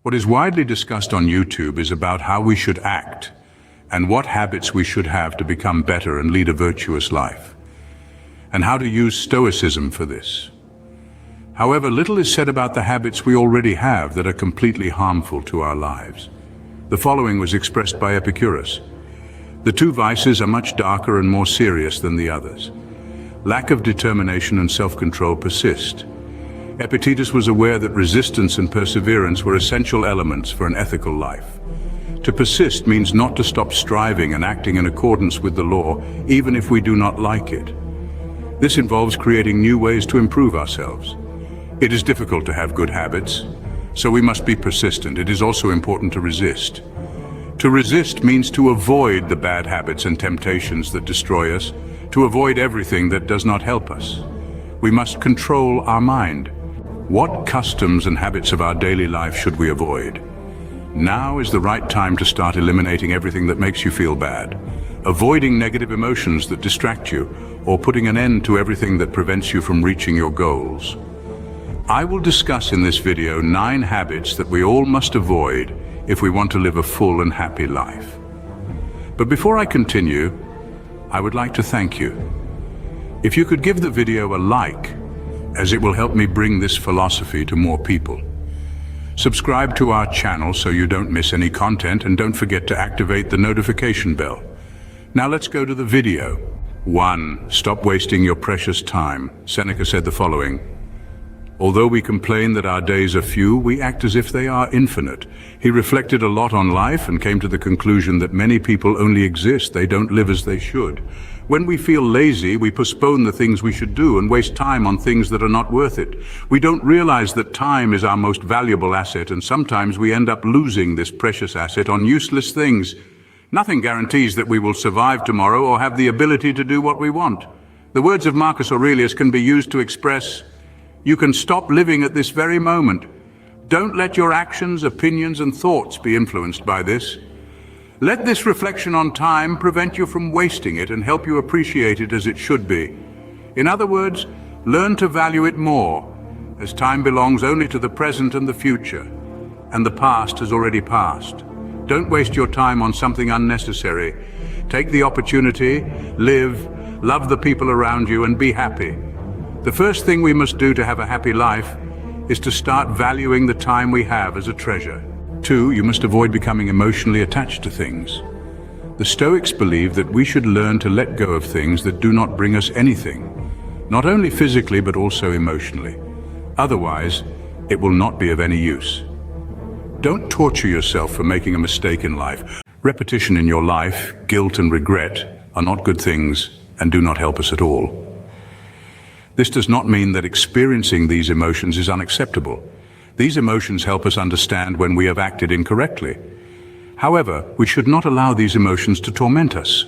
What is widely discussed on YouTube is about how we should act and what habits we should have to become better and lead a virtuous life, and how to use Stoicism for this. However, little is said about the habits we already have that are completely harmful to our lives. The following was expressed by Epicurus. The two vices are much darker and more serious than the others. Lack of determination and self-control persist. Epictetus was aware that resistance and perseverance were essential elements for an ethical life. To persist means not to stop striving and acting in accordance with the law, even if we do not like it. This involves creating new ways to improve ourselves. It is difficult to have good habits, so we must be persistent. It is also important to resist. To resist means to avoid the bad habits and temptations that destroy us, to avoid everything that does not help us. We must control our mind. What customs and habits of our daily life should we avoid? Now is the right time to start eliminating everything that makes you feel bad, avoiding negative emotions that distract you, or putting an end to everything that prevents you from reaching your goals. I will discuss in this video 9 habits that we all must avoid if we want to live a full and happy life. But before I continue, I would like to thank you. If you could give the video a like, as it will help me bring this philosophy to more people. Subscribe to our channel so you don't miss any content, and don't forget to activate the notification bell. Now let's go to the video. 1. Stop wasting your precious time. Seneca said the following: although we complain that our days are few, we act as if they are infinite. He reflected a lot on life and came to the conclusion that many people only exist, they don't live as they should. When we feel lazy, we postpone the things we should do and waste time on things that are not worth it. We don't realize that time is our most valuable asset, and sometimes we end up losing this precious asset on useless things. Nothing guarantees that we will survive tomorrow or have the ability to do what we want. The words of Marcus Aurelius can be used to express, you can stop living at this very moment. Don't let your actions, opinions, and thoughts be influenced by this. Let this reflection on time prevent you from wasting it and help you appreciate it as it should be. In other words, learn to value it more, as time belongs only to the present and the future, and the past has already passed. Don't waste your time on something unnecessary. Take the opportunity, live, love the people around you, and be happy. The first thing we must do to have a happy life is to start valuing the time we have as a treasure. 2. You must avoid becoming emotionally attached to things. The Stoics believe that we should learn to let go of things that do not bring us anything, not only physically but also emotionally. Otherwise, it will not be of any use. Don't torture yourself for making a mistake in life. Repetition in your life, guilt and regret are not good things and do not help us at all. This does not mean that experiencing these emotions is unacceptable. These emotions help us understand when we have acted incorrectly. However, we should not allow these emotions to torment us.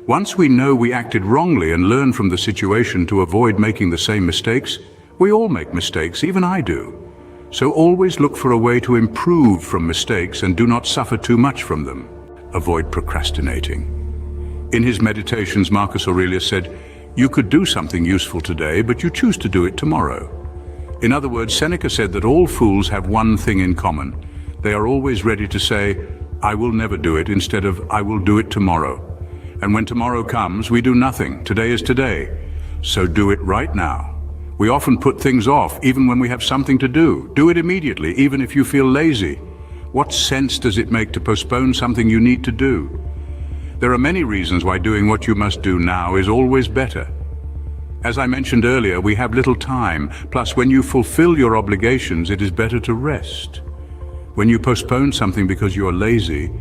Once we know we acted wrongly and learn from the situation to avoid making the same mistakes, we all make mistakes, even I do. So always look for a way to improve from mistakes and do not suffer too much from them. Avoid procrastinating. In his meditations, Marcus Aurelius said, you could do something useful today, but you choose to do it tomorrow. In other words, Seneca said that all fools have one thing in common. They are always ready to say, I will never do it, instead of, I will do it tomorrow. And when tomorrow comes, we do nothing. Today is today. So do it right now. We often put things off, even when we have something to do. Do it immediately, even if you feel lazy. What sense does it make to postpone something you need to do? There are many reasons why doing what you must do now is always better. As I mentioned earlier, we have little time. Plus, when you fulfill your obligations, it is better to rest. When you postpone something because you are lazy,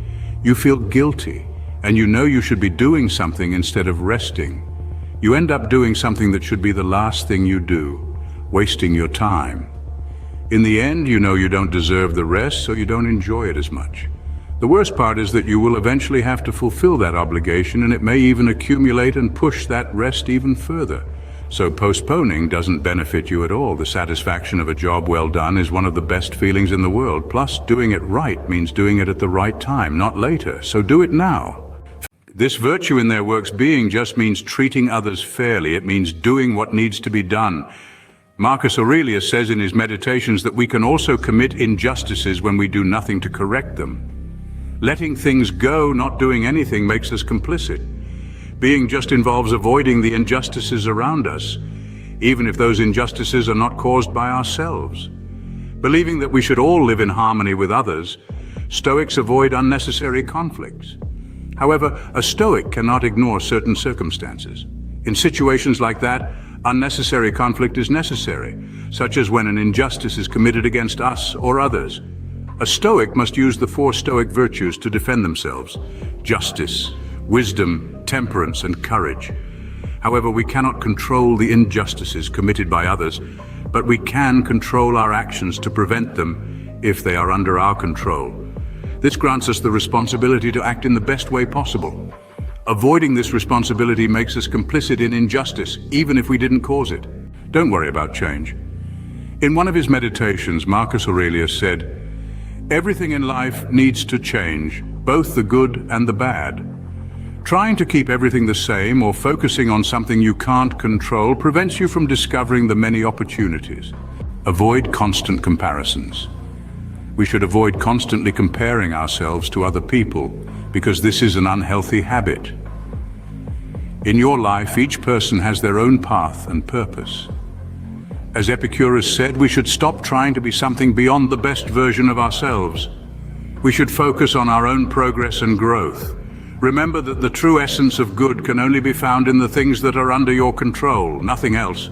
you feel guilty, and you know you should be doing something instead of resting. You end up doing something that should be the last thing you do, wasting your time. In the end, you know you don't deserve the rest, so you don't enjoy it as much. The worst part is that you will eventually have to fulfill that obligation, and it may even accumulate and push that rest even further. So postponing doesn't benefit you at all. The satisfaction of a job well done is one of the best feelings in the world. Plus, doing it right means doing it at the right time, not later. So do it now. This virtue in their works being just means treating others fairly. It means doing what needs to be done. Marcus Aurelius says in his Meditations that we can also commit injustices when we do nothing to correct them. Letting things go, not doing anything, makes us complicit. Being just involves avoiding the injustices around us, even if those injustices are not caused by ourselves. Believing that we should all live in harmony with others, Stoics avoid unnecessary conflicts. However, a Stoic cannot ignore certain circumstances. In situations like that, unnecessary conflict is necessary, such as when an injustice is committed against us or others. A Stoic must use the 4 Stoic virtues to defend themselves: justice, wisdom, temperance, and courage. However, we cannot control the injustices committed by others, but we can control our actions to prevent them if they are under our control. This grants us the responsibility to act in the best way possible. Avoiding this responsibility makes us complicit in injustice, even if we didn't cause it. Don't worry about change. In one of his meditations, Marcus Aurelius said, "Everything in life needs to change, both the good and the bad. Trying to keep everything the same or focusing on something you can't control prevents you from discovering the many opportunities. Avoid constant comparisons." We should avoid constantly comparing ourselves to other people because this is an unhealthy habit. In your life, each person has their own path and purpose. As Epicurus said, we should stop trying to be something beyond the best version of ourselves. We should focus on our own progress and growth. Remember that the true essence of good can only be found in the things that are under your control, nothing else.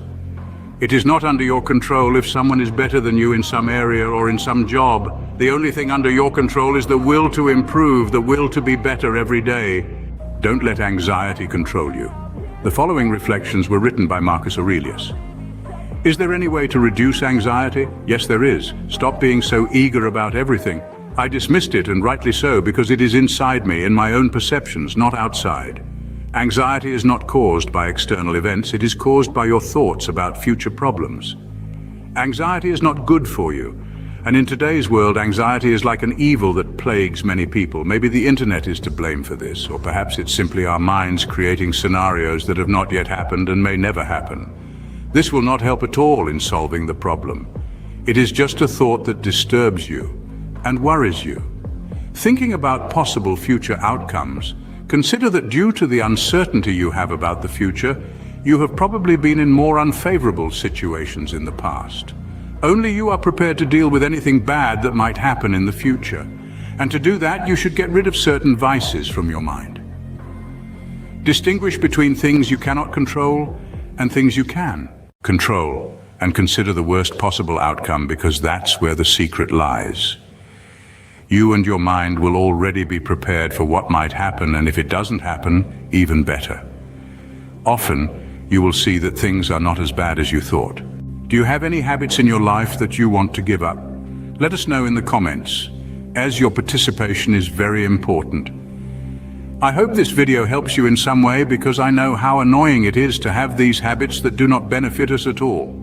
It is not under your control if someone is better than you in some area or in some job. The only thing under your control is the will to improve, the will to be better every day. Don't let anxiety control you. The following reflections were written by Marcus Aurelius. Is there any way to reduce anxiety? Yes, there is. Stop being so eager about everything. I dismissed it, and rightly so, because it is inside me, in my own perceptions, not outside. Anxiety is not caused by external events, it is caused by your thoughts about future problems. Anxiety is not good for you, and in today's world, anxiety is like an evil that plagues many people. Maybe the internet is to blame for this, or perhaps it's simply our minds creating scenarios that have not yet happened and may never happen. This will not help at all in solving the problem. It is just a thought that disturbs you and worries you. Thinking about possible future outcomes, consider that due to the uncertainty you have about the future, you have probably been in more unfavorable situations in the past. Only you are prepared to deal with anything bad that might happen in the future. And to do that, you should get rid of certain vices from your mind. Distinguish between things you cannot control and things you can control, and consider the worst possible outcome, because that's where the secret lies. You and your mind will already be prepared for what might happen, and if it doesn't happen, even better. Often, you will see that things are not as bad as you thought. Do you have any habits in your life that you want to give up? Let us know in the comments, as your participation is very important. I hope this video helps you in some way, because I know how annoying it is to have these habits that do not benefit us at all.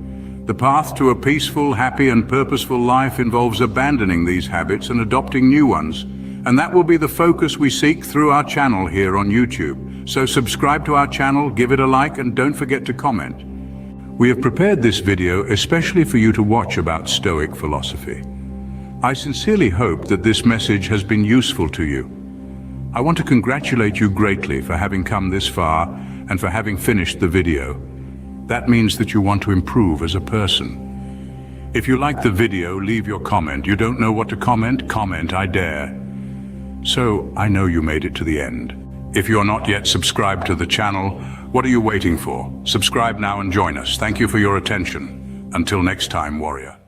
The path to a peaceful, happy, and purposeful life involves abandoning these habits and adopting new ones. And that will be the focus we seek through our channel here on YouTube. So subscribe to our channel, give it a like, and don't forget to comment. We have prepared this video especially for you to watch about Stoic philosophy. I sincerely hope that this message has been useful to you. I want to congratulate you greatly for having come this far and for having finished the video. That means that you want to improve as a person. If you like the video, leave your comment. You don't know what to comment? Comment, I dare. So, I know you made it to the end. If you're not yet subscribed to the channel, what are you waiting for? Subscribe now and join us. Thank you for your attention. Until next time, warrior.